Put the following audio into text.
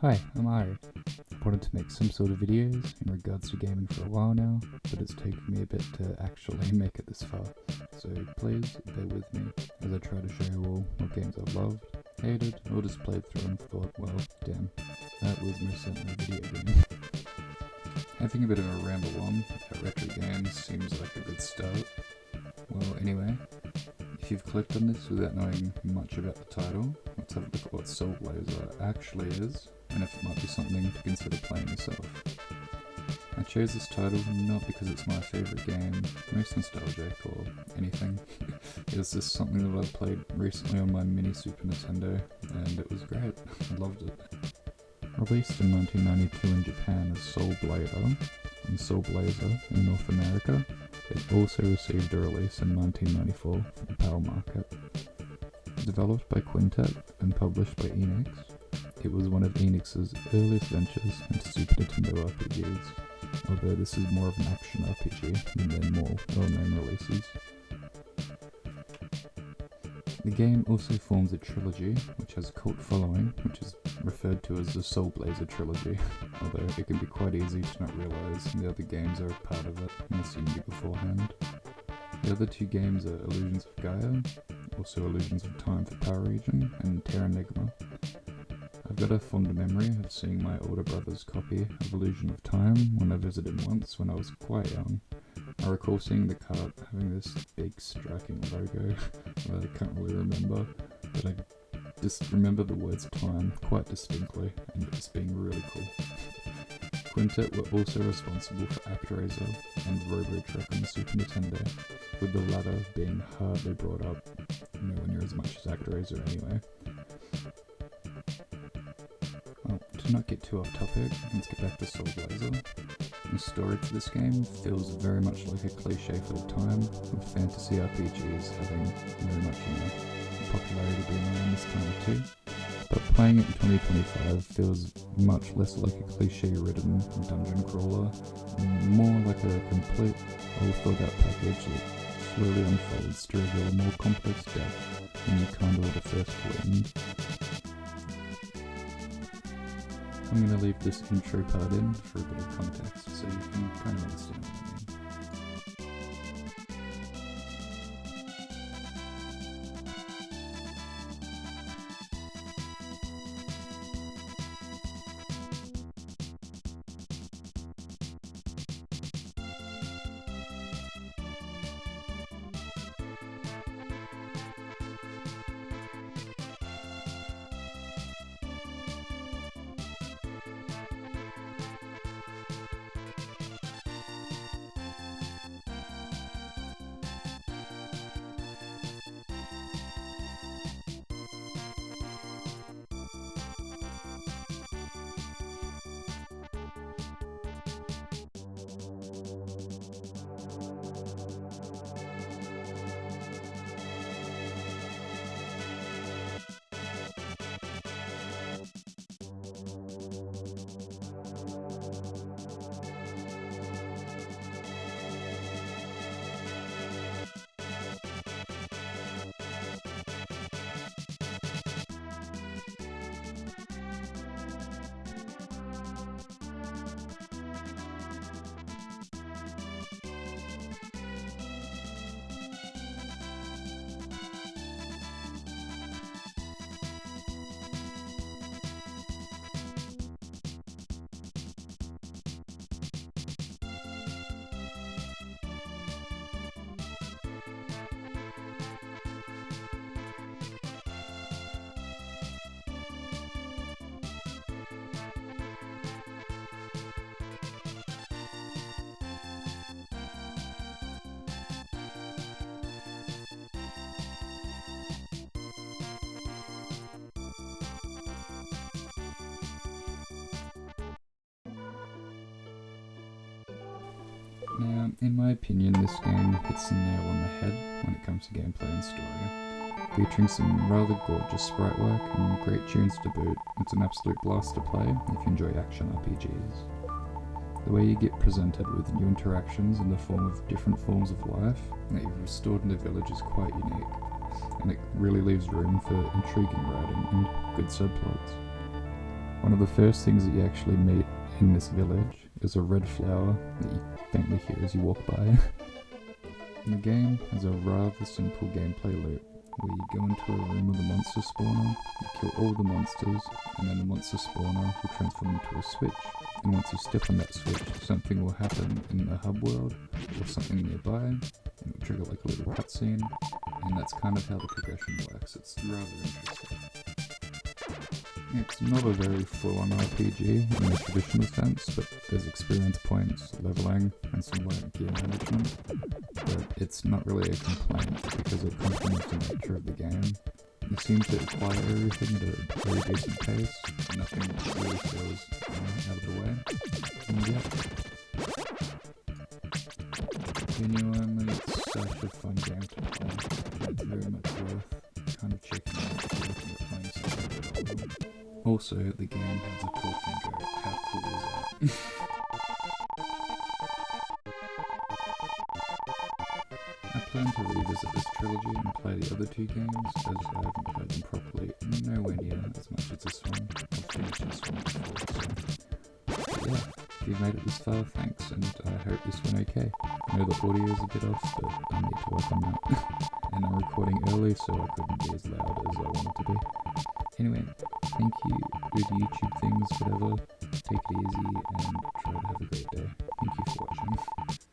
Hi, I'm Ari. I've wanted to make some sort of videos in regards to gaming for a while now, but it's taken me a bit to actually make it this far, so please bear with me as I try to show you all what games I've loved, hated, or just played through and thought, well, damn, that was most certainly a video game. Having a bit of a ramble on about retro games seems like a good start. Well, anyway, if you've clicked on this without knowing much about the title, let's have a look at what Soul Blazer actually is, and if it might be something to consider playing yourself. I chose this title not because it's my favourite game, most nostalgic, or anything. It was just something that I played recently on my mini Super Nintendo, and it was great. I loved it. Released in 1992 in Japan as Soul Blazer, and Soul Blazer in North America, it also received a release in 1994 for the PAL market. Developed by Quintet and published by Enix, it was one of Enix's earliest ventures into Super Nintendo RPGs, although this is more of an action RPG than their more well-known releases. The game also forms a trilogy, which has a cult following, which is referred to as the Soul Blazer trilogy, although it can be quite easy to not realise the other games are a part of it unless you knew beforehand. The other two games are Illusions of Gaia, also Illusions of Time for Power Region, and Terranigma. I've got a fond memory of seeing my older brother's copy of Illusion of Time when I visited once when I was quite young. I recall seeing the cart having this big striking logo that I can't really remember, but I just remember the words time quite distinctly and it just being really cool. Quintet were also responsible for ActRaiser and Robotrek on the Super Nintendo, with the latter being hardly brought up, nowhere near as much as ActRaiser anyway. Well, to not get too off topic, let's get back to Soul Blazer. The story to this game feels very much like a cliche for the time, with fantasy RPGs having very much, popularity being around this time too. But playing it in 2025 feels much less like a cliche-ridden dungeon crawler, and more like a complete, well-thought-out package that slowly unfolds to reveal a more complex depth than you can't order first gleaned. I'm going to leave this intro part in for a bit of context so you can kind of understand what I mean. Now, in my opinion, this game hits the nail on the head when it comes to gameplay and story. Featuring some rather gorgeous sprite work and great tunes to boot, it's an absolute blast to play if you enjoy action RPGs. The way you get presented with new interactions in the form of different forms of life that you've restored in the village is quite unique, and it really leaves room for intriguing writing and good subplots. One of the first things that you actually meet in this village is a red flower that you faintly hear as you walk by. The game has a rather simple gameplay loop, where you go into a room with a monster spawner, you kill all the monsters, and then the monster spawner will transform into a switch, and once you step on that switch, something will happen in the hub world, or something nearby, and it will trigger like a little cutscene, and that's kind of how the progression works. It's rather interesting. It's not a very full-on RPG in the traditional sense, but there's experience points, leveling, and some light gear management. But it's not really a complaint because it complements the nature of the game. You seem to acquire everything at a very decent pace, nothing really feels out of the way. And yeah, genuinely, it's such a fun game to play. It's very much worth kind of checking out if you're looking at playing something like that. Also, the game has a talking goat. How cool is that? I plan to revisit this trilogy and play the other two games, as I haven't played them properly, nowhere near as much as this one. I've finished this one before, so... But yeah, if you've made it this far, thanks, and I hope this went okay. I know the audio is a bit off, but I need to work on that. And I'm recording early, so I couldn't be as loud as I wanted to be. Anyway, thank you, good YouTube things, whatever. Take it easy and try to have a great day. Thank you for watching.